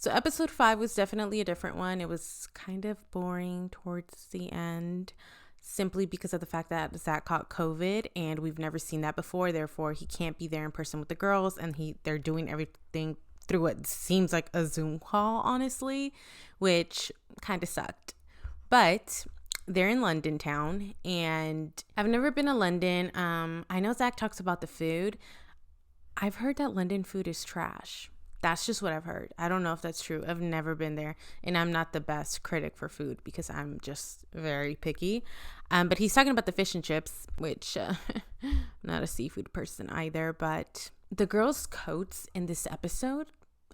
So episode 5 was definitely a different one. It was kind of boring towards the end, simply because of the fact that Zach caught COVID and we've never seen that before. Therefore, he can't be there in person with the girls, and they're doing everything through what seems like a Zoom call, honestly, which kind of sucked. But they're in London town, and I've never been to London. I know Zach talks about the food. I've heard that London food is trash. That's just what I've heard. I don't know if that's true. I've never been there, and I'm not the best critic for food because I'm just very picky. But he's talking about the fish and chips, which I'm not a seafood person either. But the girls' coats in this episode,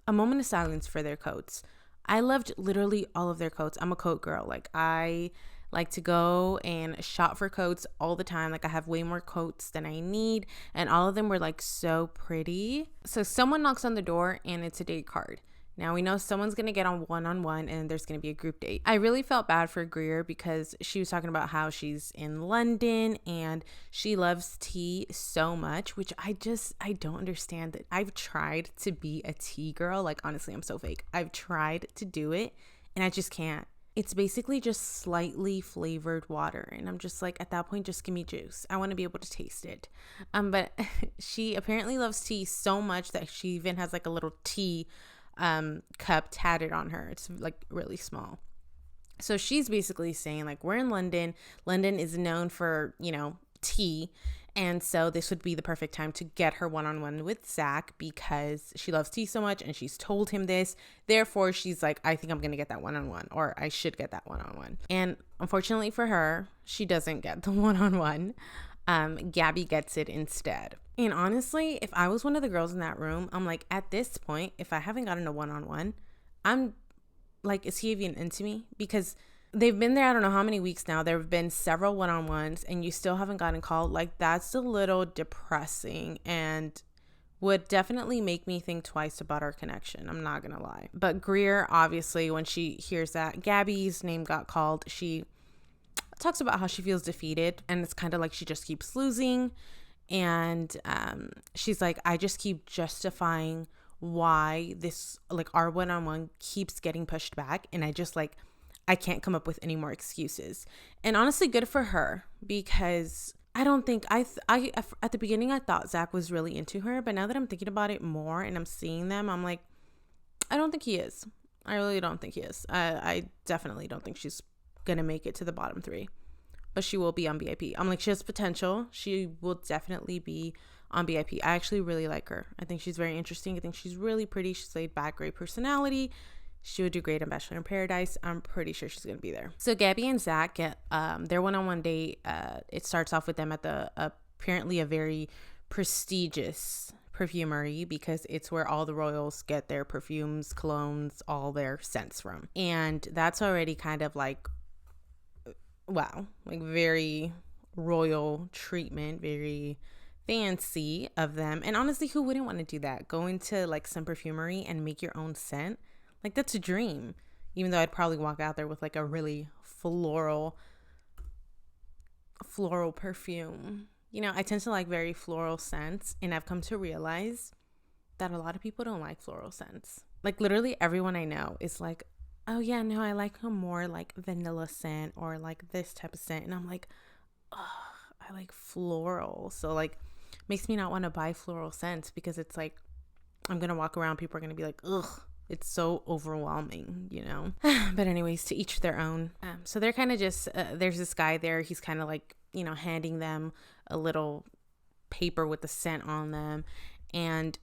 a moment of silence for their coats. I loved literally all of their coats. I'm a coat girl. Like, I like to go and shop for coats all the time. Like, I have way more coats than I need, and all of them were like so pretty. So someone knocks on the door and it's a date card. Now we know someone's going to get on one-on-one and there's going to be a group date. I really felt bad for Greer because she was talking about how she's in London and she loves tea so much, which I don't understand that. I've tried to be a tea girl. Like, honestly, I'm so fake. I've tried to do it and I just can't. It's basically just slightly flavored water. And I'm just like, at that point, just give me juice. I want to be able to taste it. But she apparently loves tea so much that she even has like a little tea cup tatted on her. It's like really small. So she's basically saying, like, we're in London. London is known for, tea. And so this would be the perfect time to get her one-on-one with Zach because she loves tea so much and she's told him this. Therefore, she's like, I think I'm going to get that one-on-one, or I should get that one-on-one. And unfortunately for her, she doesn't get the one-on-one. Gabby gets it instead. And honestly, if I was one of the girls in that room, I'm like, at this point, if I haven't gotten a one-on-one, I'm like, is he even into me? Because they've been there, I don't know how many weeks now. There have been several one-on-ones and you still haven't gotten called. Like, that's a little depressing and would definitely make me think twice about our connection. I'm not going to lie. But Greer, obviously, when she hears that Gabby's name got called, she talks about how she feels defeated and it's kind of like she just keeps losing. And she's like, I just keep justifying why this, like, our one-on-one keeps getting pushed back. And I can't come up with any more excuses. And honestly, good for her, because I don't think I at the beginning, I thought Zach was really into her. But now that I'm thinking about it more and I'm seeing them, I'm like, I don't think he is. I really don't think he is. I definitely don't think she's going to make it to the bottom 3. But she will be on BIP. I'm like, she has potential. She will definitely be on BIP. I actually really like her. I think she's very interesting. I think she's really pretty. She's laid back, great personality. She would do great on Bachelor in Paradise. I'm pretty sure she's going to be there. So Gabby and Zach get their one-on-one date. It starts off with them at the apparently a very prestigious perfumery, because it's where all the royals get their perfumes, colognes, all their scents from. And that's already kind of like, wow, like very royal treatment, very fancy of them. And honestly, who wouldn't want to do that? Go into like some perfumery and make your own scent. Like, that's a dream. Even though I'd probably walk out there with like a really floral perfume. I tend to like very floral scents, and I've come to realize that a lot of people don't like floral scents. Like, literally everyone I know is like, oh yeah, no, I like a more like vanilla scent or like this type of scent. And I'm like, oh, I like floral. So like, makes me not want to buy floral scents, because it's like, I'm going to walk around, people are going to be like, ugh, it's so overwhelming, But anyways, to each their own. So they're kind of just, there's this guy there. He's kind of like, handing them a little paper with the scent on them. And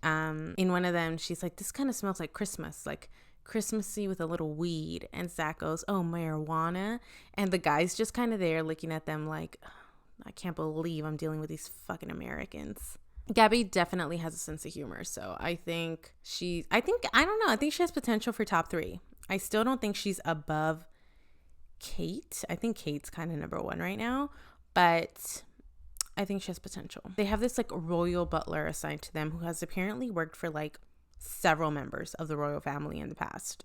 in one of them, she's like, this kind of smells like Christmas, like Christmassy with a little weed. And Zach goes, oh, marijuana. And the guy's just kind of there looking at them like, I can't believe I'm dealing with these fucking Americans. Gabby definitely has a sense of humor. So I think she has potential for top 3. I still don't think she's above Kate. I think Kate's kind of number 1 right now, but I think she has potential. They have this like royal butler assigned to them who has apparently worked for like several members of the royal family in the past.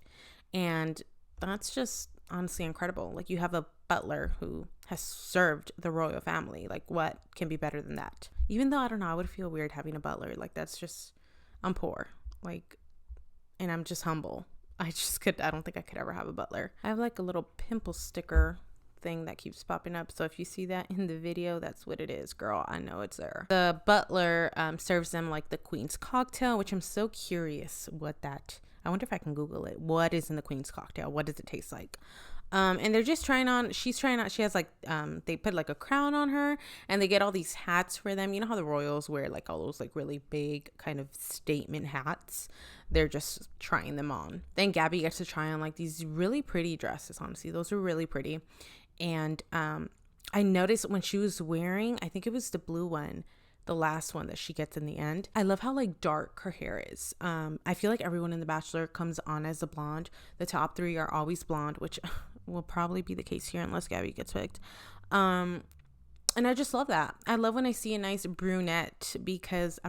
And that's just honestly incredible. Like, you have a butler who has served the royal family. Like, what can be better than that? Even though, I don't know, I would feel weird having a butler. Like, that's just, I'm poor. Like, and I'm just humble. I don't think I could ever have a butler. I have like a little pimple sticker thing that keeps popping up. So if you see that in the video, that's what it is, girl. I know it's there. The butler serves them like the Queen's cocktail, which I'm so curious what that, I wonder if I can Google it. What is in the Queen's cocktail? What does it taste like? And they're just she's trying on, she has like, they put like a crown on her and they get all these hats for them. You know how the royals wear like all those like really big kind of statement hats? They're just trying them on. Then Gabby gets to try on like these really pretty dresses. Honestly, those are really pretty. And, I noticed when she was wearing, I think it was the blue one, the last one that she gets in the end. I love how like dark her hair is. I feel like everyone in The Bachelor comes on as a blonde. The top 3 are always blonde, which will probably be the case here unless Gabby gets picked. And I just love that. I love when I see a nice brunette because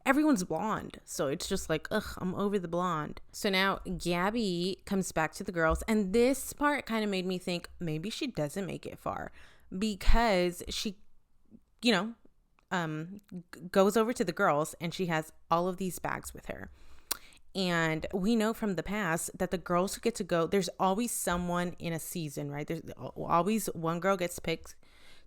everyone's blonde. So it's just like, ugh, I'm over the blonde. So now Gabby comes back to the girls. And this part kind of made me think maybe she doesn't make it far because she, goes over to the girls and she has all of these bags with her. And we know from the past that the girls who get to go, there's always someone in a season, right? There's always one girl gets picked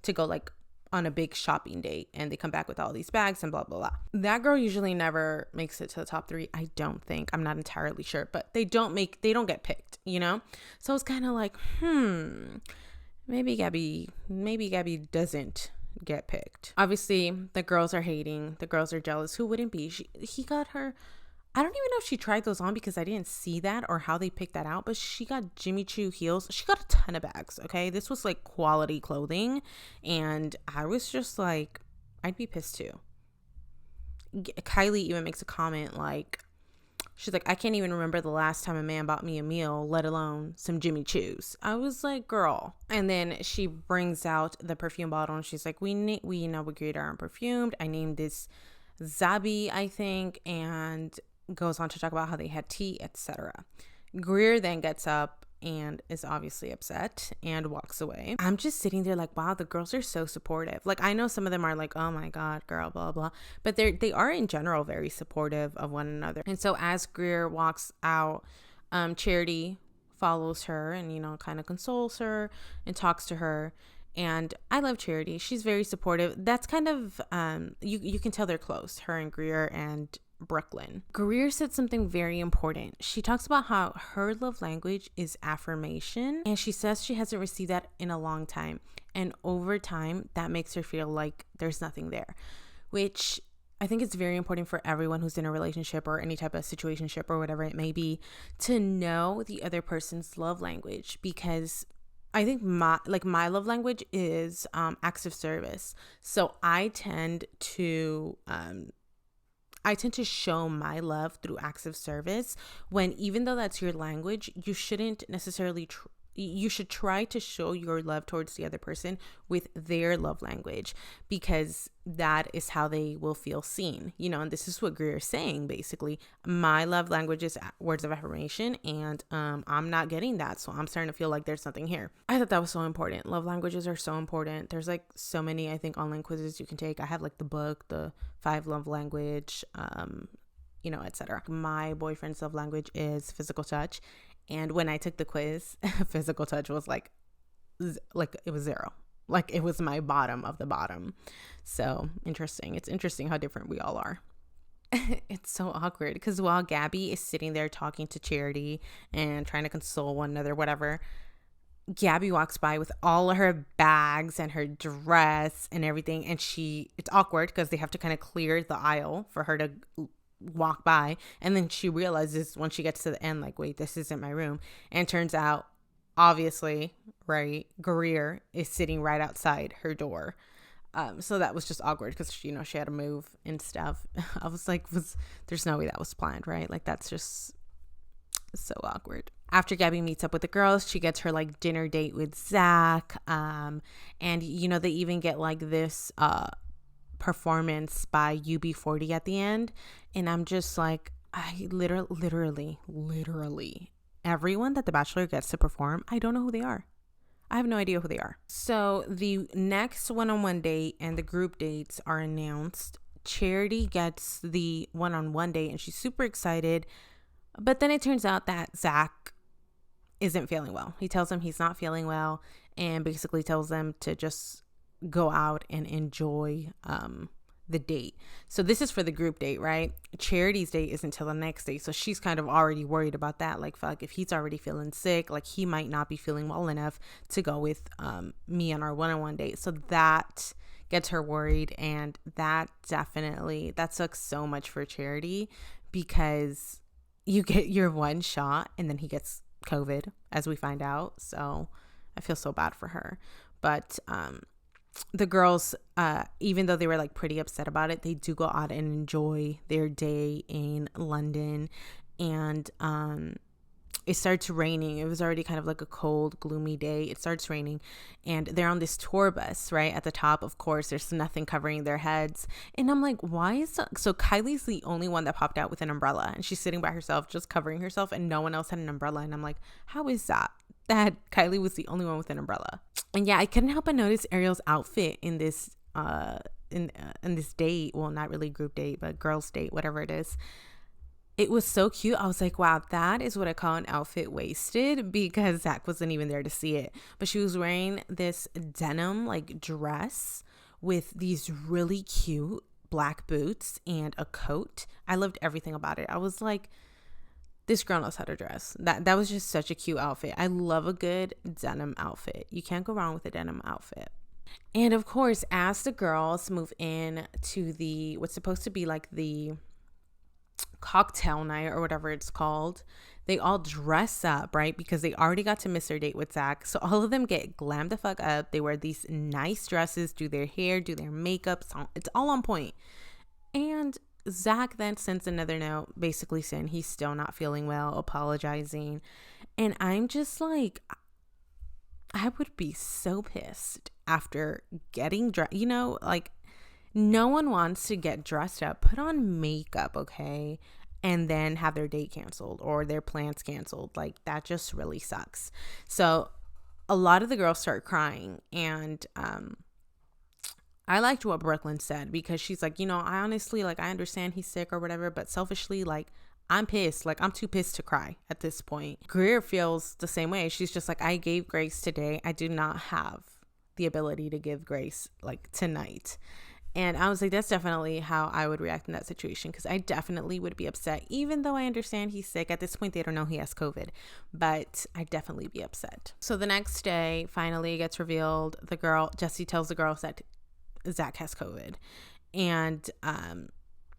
to go like on a big shopping date and they come back with all these bags and blah, blah, blah. That girl usually never makes it to the top 3. I don't think. I'm not entirely sure, but they don't get picked, So I was kind of like, maybe Gabby doesn't get picked. Obviously, the girls are hating. The girls are jealous. Who wouldn't be? He got her. I don't even know if she tried those on because I didn't see that or how they picked that out, but she got Jimmy Choo heels. She got a ton of bags, okay? This was like quality clothing, and I was just like, I'd be pissed too. Kylie even makes a comment like, she's like, I can't even remember the last time a man bought me a meal, let alone some Jimmy Choos. I was like, girl. And then she brings out the perfume bottle and she's like, we agreed our own perfumed. I named this Zabi, I think, and goes on to talk about how they had tea, etc. Greer then gets up and is obviously upset and walks away. I'm just sitting there like, wow, the girls are so supportive. Like, I know some of them are like, oh my God, girl, blah, blah. But they are in general very supportive of one another. And so as Greer walks out, Charity follows her and, kind of consoles her and talks to her. And I love Charity. She's very supportive. That's kind of, you can tell they're close, her and Greer and Brooklyn. Greer said something very important. She talks about how her love language is affirmation, and she says she hasn't received that in a long time. And over time, that makes her feel like there's nothing there, which I think it's very important for everyone who's in a relationship or any type of situationship or whatever it may be to know the other person's love language, because I think my love language is acts of service. So I tend to show my love through acts of service when, even though that's your language, you shouldn't necessarily you should try to show your love towards the other person with their love language, because that is how they will feel seen, and this is what Greer is saying. Basically, my love language is words of affirmation, and I'm not getting that, so I'm starting to feel like there's something here. I thought that was so important. Love languages are so important. There's like so many, I think, online quizzes you can take. I have like the book, the 5 love language, etc. My boyfriend's love language is physical touch. And when I took the quiz, physical touch was like it was 0. Like, it was my bottom of the bottom. So interesting. It's interesting how different we all are. It's so awkward because while Gabby is sitting there talking to Charity and trying to console one another, whatever, Gabby walks by with all of her bags and her dress and everything. And it's awkward because they have to kind of clear the aisle for her to walk by, and then she realizes when she gets to the end, like, wait, this isn't my room. And turns out, obviously, right, Greer is sitting right outside her door. So that was just awkward because she had to move and stuff. I was like, there's no way that was planned, right? Like, that's just so awkward. After Gabby meets up with the girls, she gets her like dinner date with Zach, and they even get like this performance by UB40 at the end, and I'm just like, I literally everyone that The Bachelor gets to perform, I don't know who they are. I have no idea who they are. So the next one-on-one date and the group dates are announced. Charity gets the one-on-one date and she's super excited. But then it turns out that Zach isn't feeling well. He tells them he's not feeling well and basically tells them to just go out and enjoy the date. So this is for the group date, right? Charity's date isn't until the next day. So she's kind of already worried about that. Like, fuck, if he's already feeling sick, like he might not be feeling well enough to go with me on our one-on-one date. So that gets her worried, and that sucks so much for Charity, because you get your one shot and then he gets COVID, as we find out. So I feel so bad for her. But the girls, even though they were like pretty upset about it, they do go out and enjoy their day in London. And it starts raining. It was already kind of like a cold, gloomy day. It starts raining, and they're on this tour bus, right? At the top, of course, there's nothing covering their heads. And I'm like, why is that? So Kylie's the only one that popped out with an umbrella, and she's sitting by herself, just covering herself, and no one else had an umbrella. And I'm like, how is that Kylie was the only one with an umbrella? And yeah, I couldn't help but notice Ariel's outfit in this in this date. Well, not really group date, but girls date, whatever it is. It was so cute. I was like, wow, that is what I call an outfit wasted, because Zach wasn't even there to see it. But she was wearing this denim like dress with these really cute black boots and a coat. I loved everything about it. I was like, this girl knows how to dress. That was just such a cute outfit. I love a good denim outfit. You can't go wrong with a denim outfit. And of course, as the girls move in to the what's supposed to be like the cocktail night or whatever it's called, they all dress up, right? Because they already got to miss their date with Zach. So all of them get glammed the fuck up. They wear these nice dresses, do their hair, do their makeup. It's all on point. And Zach then sends another note basically saying he's still not feeling well, apologizing. And I'm just like, I would be so pissed after getting dressed, like, no one wants to get dressed up, put on makeup, okay, and then have their date canceled or their plans canceled. Like, that just really sucks. So a lot of the girls start crying, and I liked what Brooklyn said, because she's like, I honestly, like, I understand he's sick or whatever, but selfishly, like, I'm pissed. Like, I'm too pissed to cry at this point. Greer feels the same way. She's just like, I gave grace today. I do not have the ability to give grace like tonight. And I was like, that's definitely how I would react in that situation, because I definitely would be upset, even though I understand he's sick. At this point, they don't know he has COVID, but I'd definitely be upset. So the next day, finally it gets revealed. Jesse tells the girls that Zach has COVID. And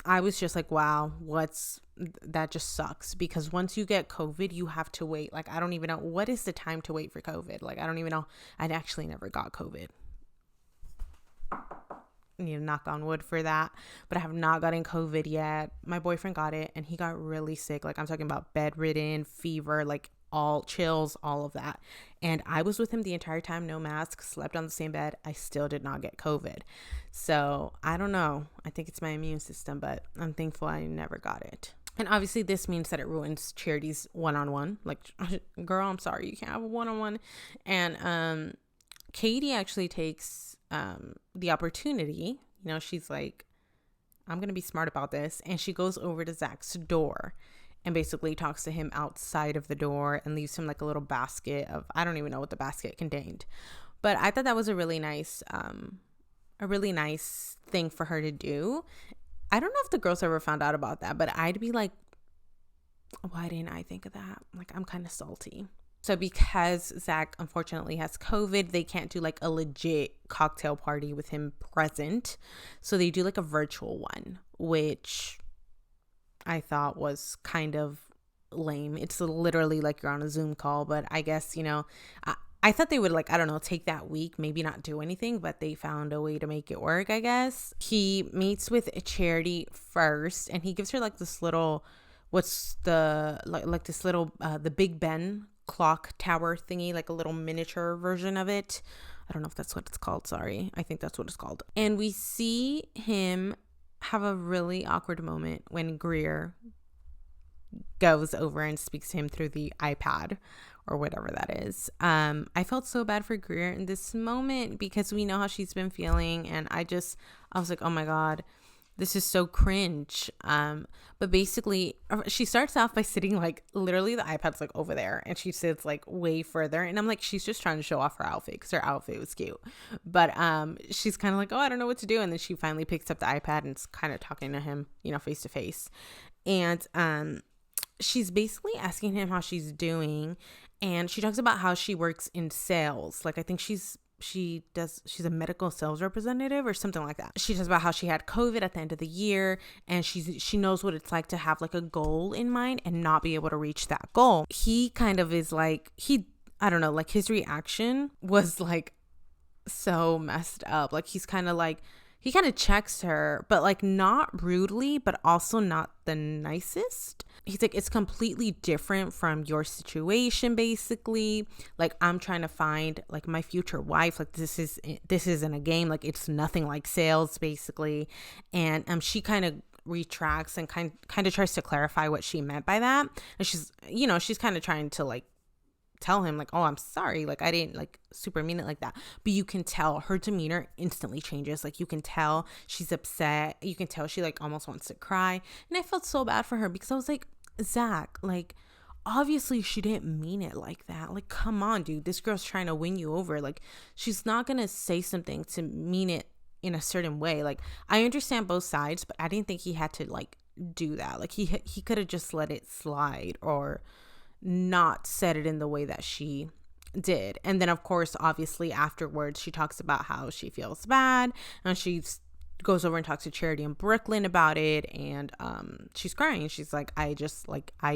I was just like, wow, that just sucks, because once you get COVID, you have to wait. Like, I don't even know, what is the time to wait for COVID? Like, I don't even know. I'd actually never got COVID. I need to knock on wood for that, but I have not gotten COVID yet. My boyfriend got it, and he got really sick. Like, I'm talking about bedridden, fever, like all chills, all of that. And I was with him the entire time, no mask, slept on the same bed. I still did not get COVID. So I don't know. I think it's my immune system, but I'm thankful I never got it. And obviously this means that it ruins Charity's one-on-one. Like, girl, I'm sorry, you can't have a one-on-one. And Katie actually takes the opportunity, she's like, I'm gonna be smart about this, and she goes over to Zach's door and basically talks to him outside of the door and leaves him like a little basket of, I don't even know what the basket contained, but I thought that was a really nice thing for her to do. I don't know if the girls ever found out about that, but I'd be like, why didn't I think of that? Like, I'm kind of salty. So because Zach unfortunately has COVID, they can't do like a legit cocktail party with him present. So they do like a virtual one, which I thought was kind of lame. It's literally like you're on a Zoom call, but I guess, I thought they would like, I don't know, take that week, maybe not do anything, but they found a way to make it work, I guess. He meets with Charity first, and he gives her like this little, the Big Ben clock tower thingy, like a little miniature version of it. I don't know if that's what it's called. Sorry. I think that's what it's called. And we see him have a really awkward moment when Greer goes over and speaks to him through the iPad or whatever that is. I felt so bad for Greer in this moment, because we know how she's been feeling, and I was like, oh my God, this is so cringe. But basically she starts off by sitting like literally the iPad's like over there and she sits like way further, and I'm like, she's just trying to show off her outfit because her outfit was cute. But she's kind of like, oh, I don't know what to do, and then she finally picks up the iPad and is kind of talking to him, you know, face to face. And she's basically asking him how she's doing, and she talks about how she works in sales. Like, I think she's a medical sales representative or something like that. She talks about how she had COVID at the end of the year, and she knows what it's like to have like a goal in mind and not be able to reach that goal. He kind of is like, I don't know, like his reaction was like so messed up. Like he kind of checks her, but like not rudely, but also not the nicest. He's like, it's completely different from your situation, basically. Like, I'm trying to find like my future wife. Like, this isn't a game. Like, it's nothing like sales, basically. And she kind of retracts and kind of tries to clarify what she meant by that. And she's kind of trying to like tell him like, oh, I'm sorry, like I didn't like super mean it like that. But you can tell her demeanor instantly changes. Like, you can tell she's upset. You can tell she like almost wants to cry. And I felt so bad for her because I was like, Zach, like obviously she didn't mean it like that. Like, come on, dude, this girl's trying to win you over. Like, she's not gonna say something to mean it in a certain way. Like, I understand both sides, but I didn't think he had to like do that. Like, he could have just let it slide or not said it in the way that she did. And then of course, obviously afterwards, she talks about how she feels bad, and she goes over and talks to Charity in Brooklyn about it, and she's crying. She's like, I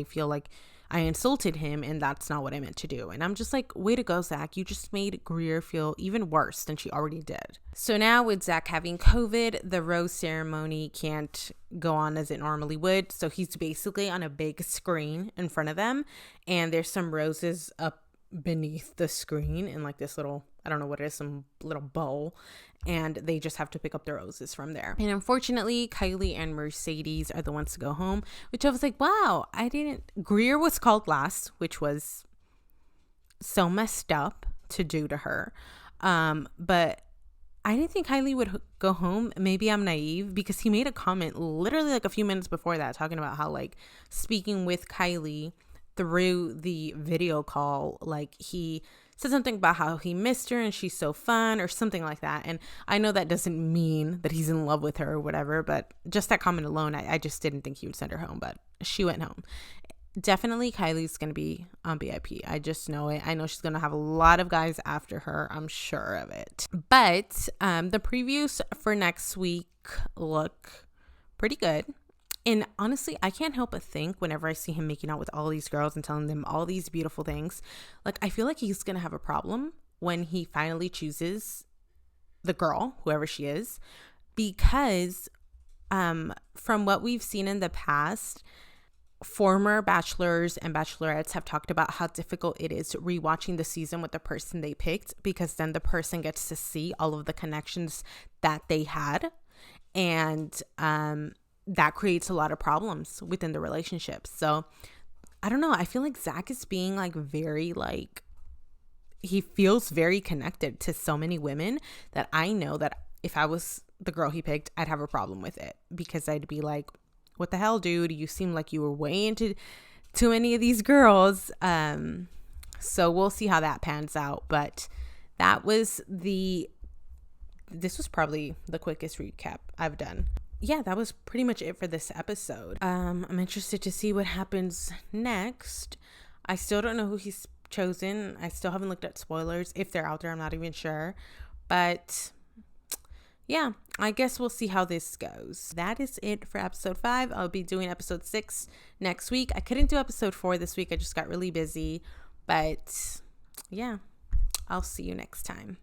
feel like I insulted him, and that's not what I meant to do. And I'm just like, way to go, Zach. You just made Greer feel even worse than she already did. So now with Zach having COVID, the rose ceremony can't go on as it normally would. So he's basically on a big screen in front of them, and there's some roses up beneath the screen in like this little, I don't know what it is, some little bowl, and they just have to pick up the roses from there. And unfortunately, Kylie and Mercedes are the ones to go home, which I was like, wow, Greer was called last, which was so messed up to do to her. But I didn't think Kylie would go home. Maybe I'm naive, because he made a comment literally like a few minutes before that talking about how like speaking with Kylie through the video call, like he said something about how he missed her and she's so fun or something like that. And I know that doesn't mean that he's in love with her or whatever, but just that comment alone, I just didn't think he would send her home, but she went home. Definitely Kylie's going to be on VIP. I just know it. I know she's going to have a lot of guys after her. I'm sure of it. But the previews for next week look pretty good. And honestly, I can't help but think whenever I see him making out with all these girls and telling them all these beautiful things, like I feel like he's going to have a problem when he finally chooses the girl, whoever she is, because from what we've seen in the past, former bachelors and bachelorettes have talked about how difficult it is rewatching the season with the person they picked, because then the person gets to see all of the connections that they had. And that creates a lot of problems within the relationship. So I don't know. I feel like Zach is being like very like, he feels very connected to so many women that I know that if I was the girl he picked, I'd have a problem with it, because I'd be like, what the hell, dude? You seem like you were way into too many of these girls. So we'll see how that pans out. But this was probably the quickest recap I've done. Yeah, that was pretty much it for this episode. I'm interested to see what happens next. I still don't know who he's chosen. I still haven't looked at spoilers. If they're out there, I'm not even sure. But yeah, I guess we'll see how this goes. That is it for episode 5. I'll be doing episode 6 next week. I couldn't do episode 4 this week. I just got really busy. But yeah, I'll see you next time.